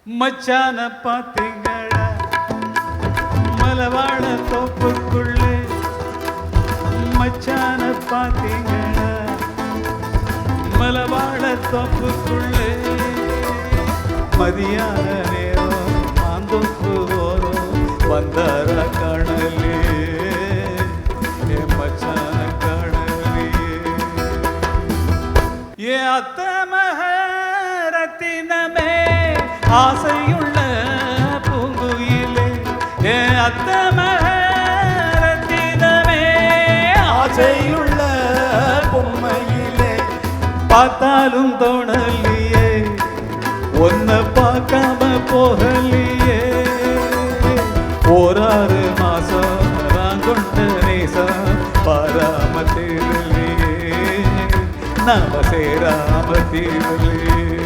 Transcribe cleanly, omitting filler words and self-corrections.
மச்சான பாத்தீங்களா மலவாழ தோப்புக்குள்ளே மச்சான பாத்தீங்களா மலவாழ தோப்புக்குள்ளே மதியான நேரம் மாந்தோப்பு ஓரம் வந்தார காணலே என் மச்சான காணலே ஏ அத்த மகரத்தினமே ஆசையுள்ள பூங்குயிலே ஏ அத்த மகரத்தினமே ஆசையுள்ள பொம்மையிலே பார்த்தாலும் தோணலையே ஒன்ன பார்க்காம போகலையே ஓராறு மாசம் நான் கொண்ட நேசம் பாராம தீரலையே நாம சேராம தீரலையே